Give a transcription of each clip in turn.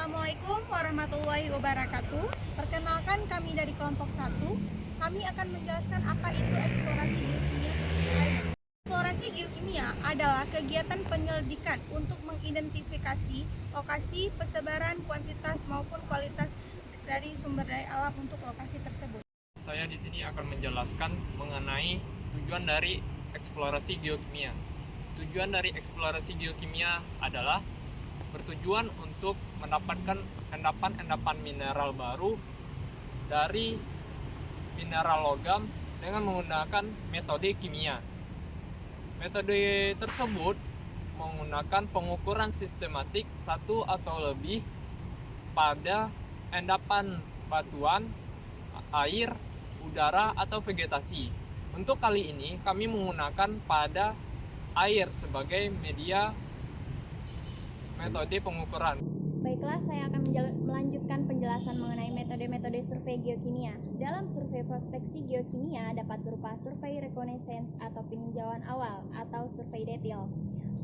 Assalamualaikum warahmatullahi wabarakatuh. Perkenalkan, kami dari kelompok 1. Kami akan menjelaskan apa itu eksplorasi geokimia seperti air. Eksplorasi geokimia adalah kegiatan penyelidikan untuk mengidentifikasi lokasi, persebaran, kuantitas maupun kualitas dari sumber daya alam untuk lokasi tersebut. Saya di sini akan menjelaskan mengenai tujuan dari eksplorasi geokimia. Tujuan dari eksplorasi geokimia adalah bertujuan untuk mendapatkan endapan-endapan mineral baru dari mineral logam dengan menggunakan metode kimia. Metode tersebut menggunakan pengukuran sistematik satu atau lebih pada endapan batuan, air, udara, atau vegetasi. Untuk kali ini kami menggunakan pada air sebagai media metode pengukuran. Baiklah, saya akan melanjutkan penjelasan mengenai metode-metode survei geokimia. Dalam survei prospeksi geokimia dapat berupa survei reconnaissance atau peninjauan awal atau survei detail.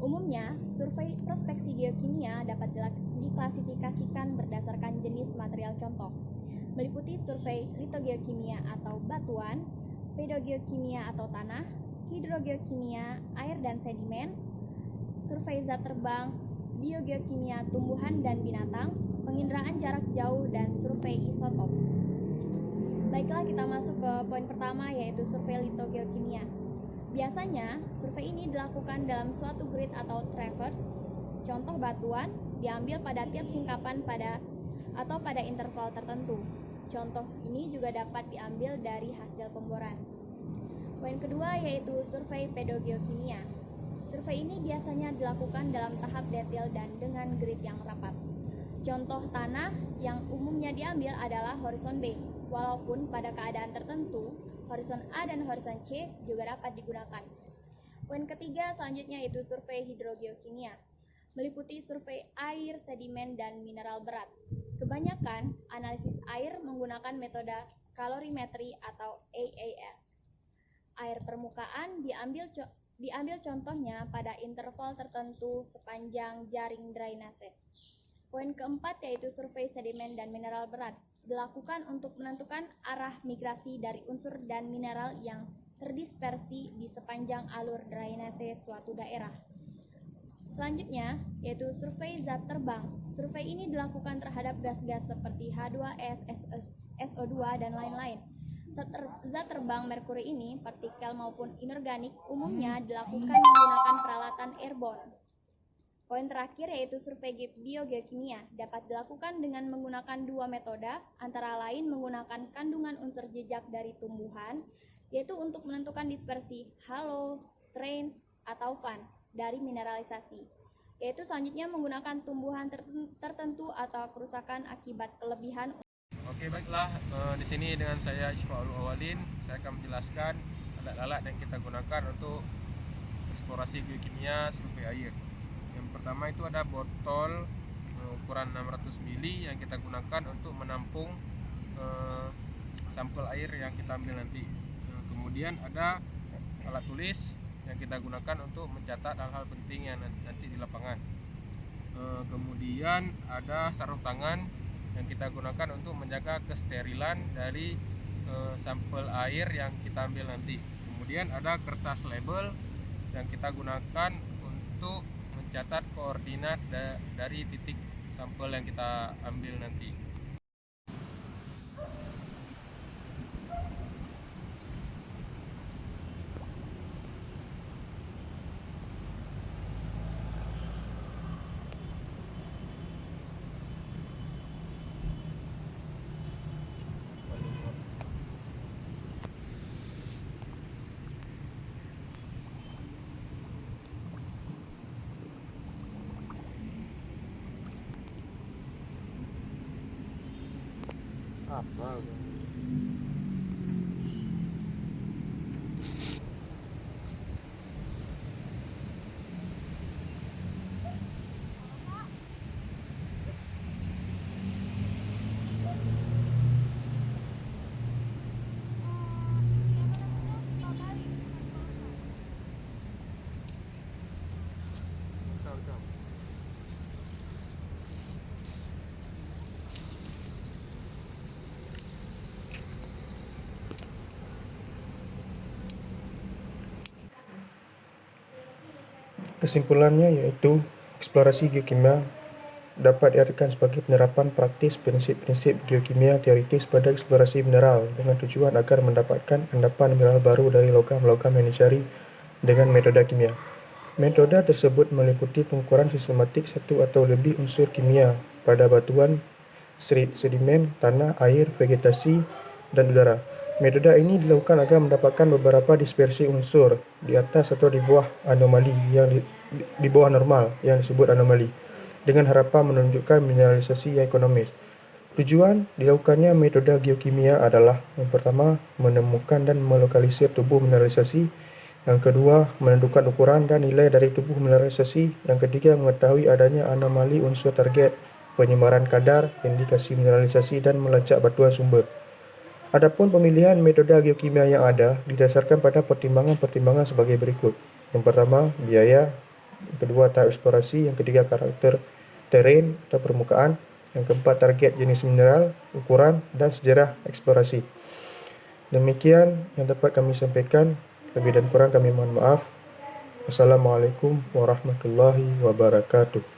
Umumnya, survei prospeksi geokimia dapat diklasifikasikan berdasarkan jenis material contoh, meliputi survei litogeokimia atau batuan, pedogeokimia atau tanah, hidrogeokimia, air dan sedimen, survei zat terbang, biogeokimia tumbuhan dan binatang, penginderaan jarak jauh, dan survei isotop. Baiklah, kita masuk ke poin pertama, yaitu survei litogeokimia. Biasanya, survei ini dilakukan dalam suatu grid atau traverse. Contoh batuan diambil pada tiap singkapan pada interval tertentu. Contoh ini juga dapat diambil dari hasil pemboran. Poin kedua yaitu survei pedogeokimia. Survei ini biasanya dilakukan dalam tahap detail dan dengan grid yang rapat. Contoh tanah yang umumnya diambil adalah horizon B, walaupun pada keadaan tertentu, horizon A dan horizon C juga dapat digunakan. Poin ketiga selanjutnya yaitu survei hidrogeokimia, meliputi survei air, sedimen, dan mineral berat. Kebanyakan analisis air menggunakan metode kalorimetri atau AAS. Air permukaan diambil contohnya pada interval tertentu sepanjang jaring drainase. Poin keempat yaitu survei sedimen dan mineral berat, dilakukan untuk menentukan arah migrasi dari unsur dan mineral yang terdispersi di sepanjang alur drainase suatu daerah. Selanjutnya yaitu survei zat terbang. Survei ini dilakukan terhadap gas-gas seperti H2S, SO2, dan lain-lain. Zat terbang merkuri ini, partikel maupun inorganik, umumnya dilakukan menggunakan peralatan airborne. Poin terakhir yaitu survei biogeokimia, dapat dilakukan dengan menggunakan dua metode, antara lain menggunakan kandungan unsur jejak dari tumbuhan, yaitu untuk menentukan dispersi halo, trains, atau fan dari mineralisasi, yaitu selanjutnya menggunakan tumbuhan tertentu atau kerusakan akibat kelebihan. Oke, baiklah, di sini dengan saya Isfaul Awalin, saya akan menjelaskan alat-alat yang kita gunakan untuk eksplorasi geokimia survei air. Yang pertama itu ada botol ukuran 600 ml yang kita gunakan untuk menampung sampel air yang kita ambil nanti. Kemudian ada alat tulis yang kita gunakan untuk mencatat hal-hal penting yang nanti di lapangan. Kemudian ada sarung tangan yang kita gunakan untuk menjaga kesterilan dari sampel air yang kita ambil nanti. Kemudian ada kertas label yang kita gunakan untuk mencatat koordinat dari titik sampel yang kita ambil nanti. Apa? Kesimpulannya yaitu eksplorasi geokimia dapat diartikan sebagai penerapan praktis prinsip-prinsip geokimia teoritis pada eksplorasi mineral dengan tujuan agar mendapatkan endapan mineral baru dari logam-logam yang dicari dengan metode kimia. Metode tersebut meliputi pengukuran sistematik satu atau lebih unsur kimia pada batuan, sedimen, tanah, air, vegetasi, dan udara. Metode ini dilakukan agar mendapatkan beberapa dispersi unsur di atas atau di bawah anomali di bawah normal yang disebut anomali, dengan harapan menunjukkan mineralisasi yang ekonomis. Tujuan dilakukannya metode geokimia adalah yang pertama, menemukan dan melokalisir tubuh mineralisasi. Yang kedua, menentukan ukuran dan nilai dari tubuh mineralisasi. Yang ketiga, mengetahui adanya anomali unsur target, penyebaran kadar, indikasi mineralisasi, dan melacak batuan sumber. Adapun pemilihan metode geokimia yang ada didasarkan pada pertimbangan-pertimbangan sebagai berikut. Yang pertama, biaya. Yang kedua, tahap eksplorasi. Yang ketiga, karakter terrain atau permukaan. Yang keempat, target jenis mineral, ukuran, dan sejarah eksplorasi. Demikian yang dapat kami sampaikan. Lebih dan kurang kami mohon maaf. Wassalamualaikum warahmatullahi wabarakatuh.